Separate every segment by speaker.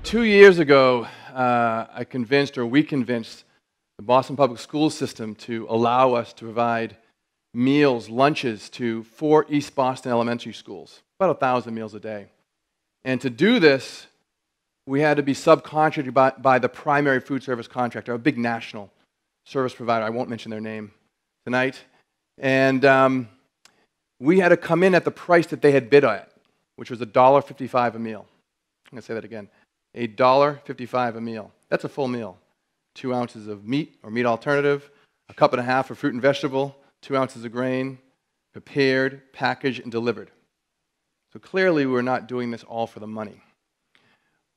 Speaker 1: 2 years ago, we convinced the Boston Public School System to allow us to provide meals, lunches to 4 East Boston elementary schools, about 1,000 meals a day. And to do this, we had to be subcontracted by the primary food service contractor, a big national service provider. I won't mention their name tonight. And we had to come in at the price that they had bid at, which was $1.55 a meal. I'm going to say that again. $1.55 a meal. That's a full meal. 2 ounces of meat or meat alternative, a cup and a half of fruit and vegetable, 2 ounces of grain, prepared, packaged, and delivered. So clearly we're not doing this all for the money.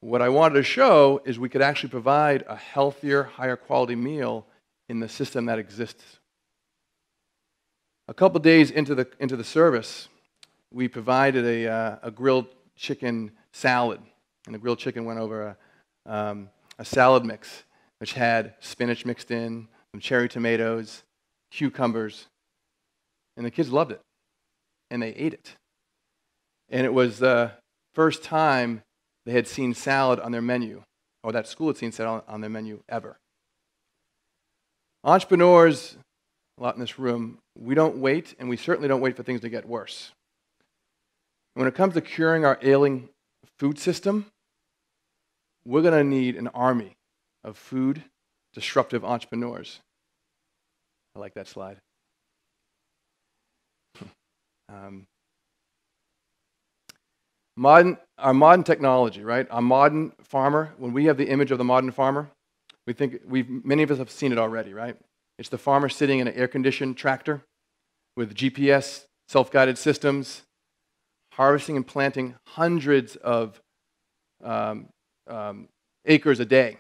Speaker 1: What I wanted to show is we could actually provide a healthier, higher quality meal in the system that exists. A couple days into the service, we provided a grilled chicken salad. And the grilled chicken went over a salad mix, which had spinach mixed in, some cherry tomatoes, cucumbers. And the kids loved it. And they ate it. And it was the first time they had seen salad on their menu, or that school had seen salad on their menu ever. Entrepreneurs, a lot in this room, we don't wait, and we certainly don't wait for things to get worse. When it comes to curing our ailing food system, we're going to need an army of food disruptive entrepreneurs. I like that slide. Our modern technology, right? Our modern farmer, when we have the image of the modern farmer, many of us have seen it already, right? It's the farmer sitting in an air-conditioned tractor with GPS, self-guided systems, harvesting and planting hundreds of acres a day.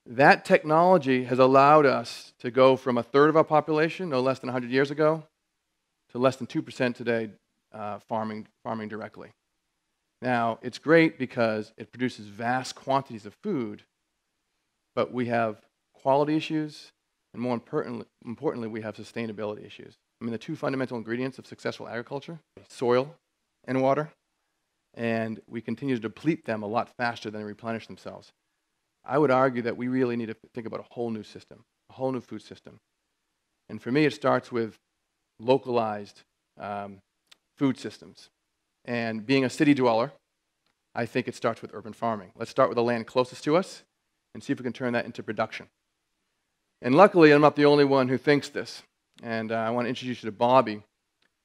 Speaker 1: That technology has allowed us to go from 1/3 of our population, no less than 100 years ago, to less than 2% today farming directly. Now, it's great because it produces vast quantities of food, but we have quality issues, and more importantly, we have sustainability issues. I mean, the 2 fundamental ingredients of successful agriculture, soil and water, and we continue to deplete them a lot faster than they replenish themselves. I would argue that we really need to think about a whole new system, a whole new food system. And for me, it starts with localized food systems. And being a city dweller, I think it starts with urban farming. Let's start with the land closest to us and see if we can turn that into production. And luckily, I'm not the only one who thinks this. And I want to introduce you to Bobby,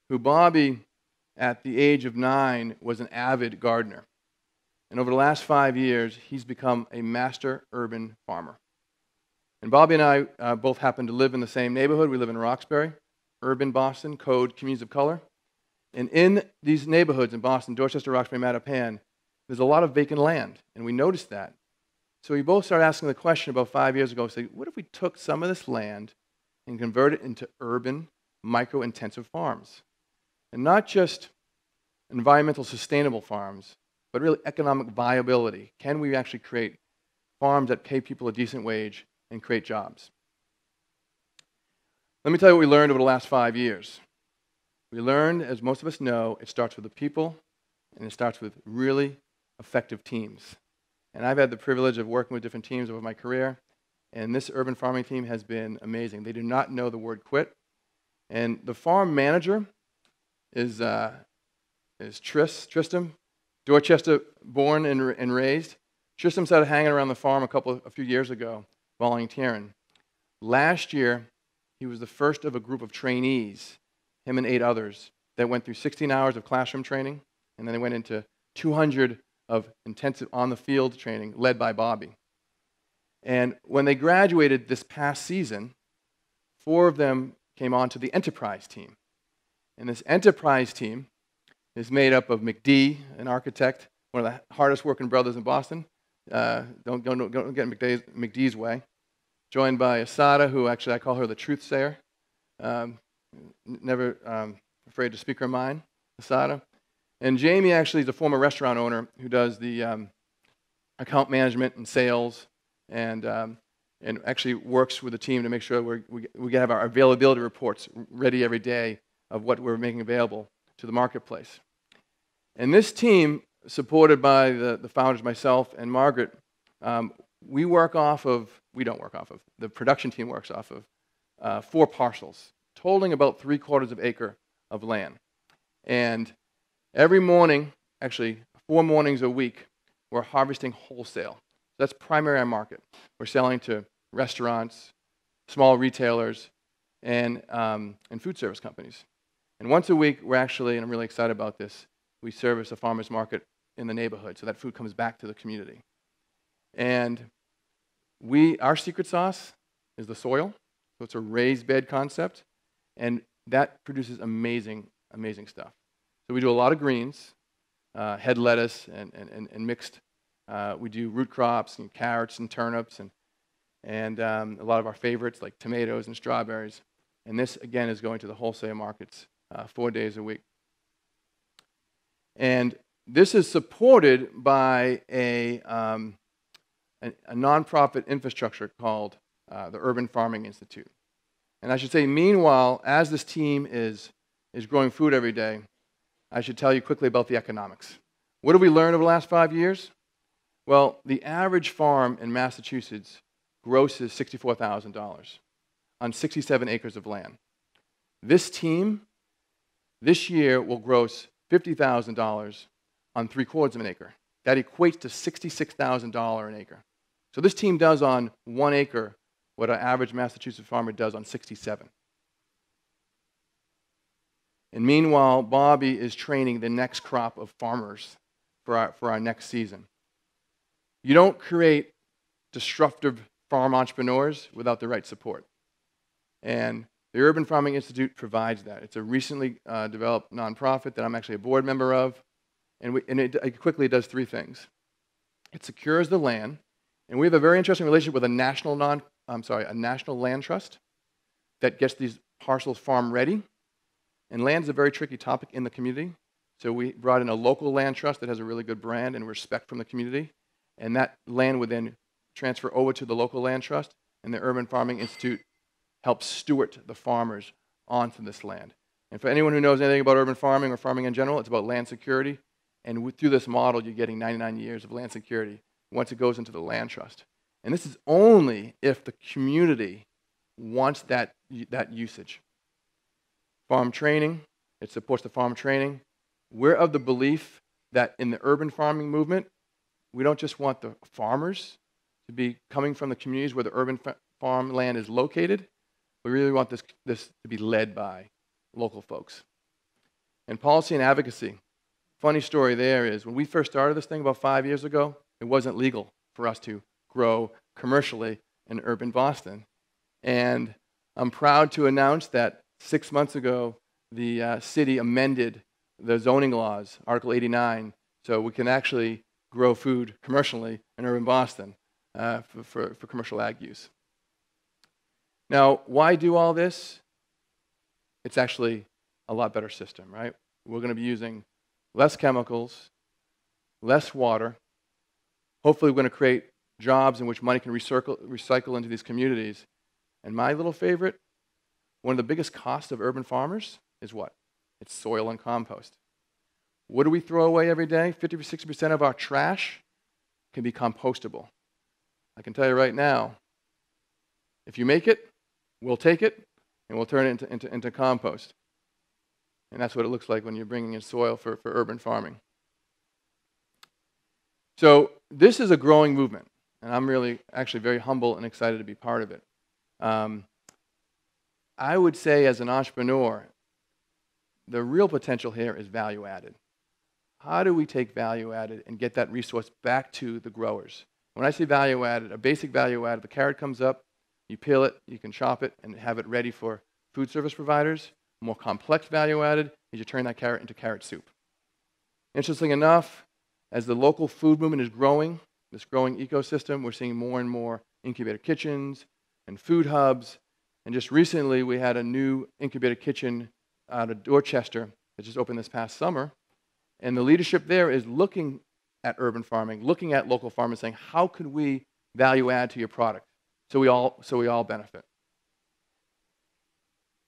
Speaker 1: Bobby, at the age of 9, was an avid gardener. And over the last 5 years, he's become a master urban farmer. And Bobby and I both happen to live in the same neighborhood. We live in Roxbury, urban Boston, code communities of color. And in these neighborhoods in Boston, Dorchester, Roxbury, Mattapan, there's a lot of vacant land. And we noticed that. So we both started asking the question about 5 years ago, say, what if we took some of this land and converted it into urban, micro-intensive farms? And not just environmental sustainable farms, but really economic viability. Can we actually create farms that pay people a decent wage and create jobs? Let me tell you what we learned over the last 5 years. We learned, as most of us know, it starts with the people, and it starts with really effective teams. And I've had the privilege of working with different teams over my career, and this urban farming team has been amazing. They do not know the word quit. And the farm manager is Tristan, Dorchester born and raised. Tristan started hanging around the farm a few years ago, volunteering. Last year, he was the first of a group of trainees, him and 8 others, that went through 16 hours of classroom training, and then they went into 200 of intensive on-the-field training led by Bobby. And when they graduated this past season, 4 of them came on to the enterprise team. And this enterprise team is made up of McD, an architect, one of the hardest working brothers in Boston. Don't get McD's way. Joined by Asada, who actually I call her the truth sayer. Never afraid to speak her mind, Asada. And Jamie actually is a former restaurant owner who does the account management and sales, and actually works with the team to make sure we have our availability reports ready every day of what we're making available to the marketplace. And this team supported by the founders, myself and Margaret, we don't work off of, the production team works off of 4 parcels, totaling about 3/4 of an acre of land. And every morning, actually 4 mornings a week, we're harvesting wholesale. That's primary our market. We're selling to restaurants, small retailers, and food service companies. And once a week, we're actually, and I'm really excited about this, we service a farmer's market in the neighborhood, so that food comes back to the community. And our secret sauce is the soil. So it's a raised bed concept, and that produces amazing, amazing stuff. So we do a lot of greens, head lettuce and mixed. We do root crops and carrots and turnips and a lot of our favorites like tomatoes and strawberries. And this, again, is going to the wholesale markets 4 days a week. And this is supported by a nonprofit infrastructure called the Urban Farming Institute. And I should say, meanwhile, as this team is growing food every day, I should tell you quickly about the economics. What have we learned over the last 5 years? Well, the average farm in Massachusetts grosses $64,000 on 67 acres of land. This team, this year, will gross $50,000 on 3/4 of an acre. That equates to $66,000 an acre. So this team does on 1 acre what an average Massachusetts farmer does on 67. And meanwhile, Bobby is training the next crop of farmers for our next season. You don't create disruptive farm entrepreneurs without the right support. And the Urban Farming Institute provides that. It's a recently developed nonprofit that I'm actually a board member of. And it quickly does 3 things. It secures the land. And we have a very interesting relationship with a national land trust that gets these parcels farm ready. And land is a very tricky topic in the community. So we brought in a local land trust that has a really good brand and respect from the community. And that land would then transfer over to the local land trust. And the Urban Farming Institute helps steward the farmers onto this land. And for anyone who knows anything about urban farming or farming in general, it's about land security. And through this model, you're getting 99 years of land security once it goes into the land trust. And this is only if the community wants that usage. Farm training, it supports the farm training. We're of the belief that in the urban farming movement, we don't just want the farmers to be coming from the communities where the urban farmland is located. We really want this to be led by local folks. And policy and advocacy. Funny story there is when we first started this thing about 5 years ago, it wasn't legal for us to grow commercially in urban Boston. And I'm proud to announce that 6 months ago, the city amended the zoning laws, Article 89, so we can actually grow food commercially in urban Boston for commercial ag use. Now, why do all this? It's actually a lot better system, right? We're going to be using less chemicals, less water. Hopefully, we're going to create jobs in which money can recycle into these communities. And my little favorite, one of the biggest costs of urban farmers is what? It's soil and compost. What do we throw away every day? 50 or 60% of our trash can be compostable. I can tell you right now, if you make it, we'll take it, and we'll turn it into compost. And that's what it looks like when you're bringing in soil for urban farming. So this is a growing movement, and I'm really actually very humble and excited to be part of it. I would say as an entrepreneur, the real potential here is value added. How do we take value added and get that resource back to the growers? When I say value added, a basic value added, the carrot comes up, you peel it, you can chop it, and have it ready for food service providers. More complex value added is you turn that carrot into carrot soup. Interestingly enough, as the local food movement is growing, this growing ecosystem, we're seeing more and more incubator kitchens and food hubs. And just recently, we had a new incubator kitchen out of Dorchester that just opened this past summer. And the leadership there is looking at urban farming, looking at local farmers, saying, how could we value add to your product so we all benefit?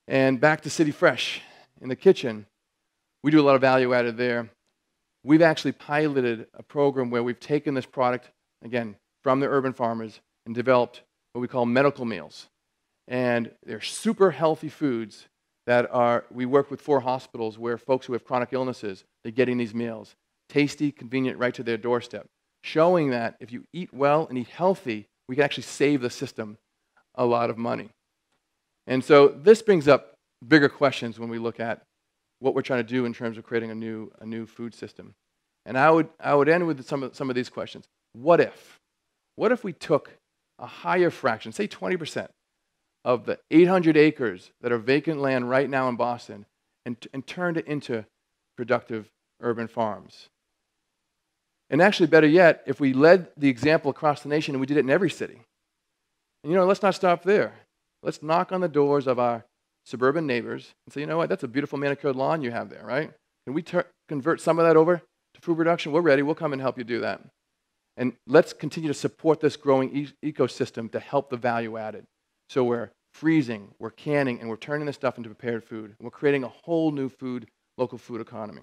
Speaker 1: And back to City Fresh. In the kitchen, we do a lot of value added there. we've actually piloted a program where we've taken this product, again, from the urban farmers and developed what we call medical meals. And they're super healthy foods that we work with 4 hospitals where folks who have chronic illnesses, they're getting these meals. Tasty, convenient, right to their doorstep. Showing that if you eat well and eat healthy, we can actually save the system a lot of money. And so this brings up bigger questions when we look at what we're trying to do in terms of creating a new food system. And I would end with some of these questions. What if? What if we took a higher fraction, say 20%, of the 800 acres that are vacant land right now in Boston and turned it into productive urban farms? And actually, better yet, if we led the example across the nation and we did it in every city. And let's not stop there. Let's knock on the doors of our suburban neighbors and say, you know what, that's a beautiful manicured lawn you have there, right? Can we convert some of that over to food production? We're ready. We'll come and help you do that. And let's continue to support this growing ecosystem to help the value added. So we're freezing, we're canning, and we're turning this stuff into prepared food. And we're creating a whole new local food economy.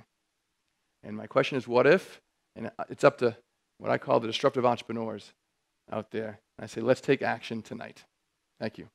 Speaker 1: And my question is, what if? And it's up to what I call the disruptive entrepreneurs out there. And I say, let's take action tonight. Thank you.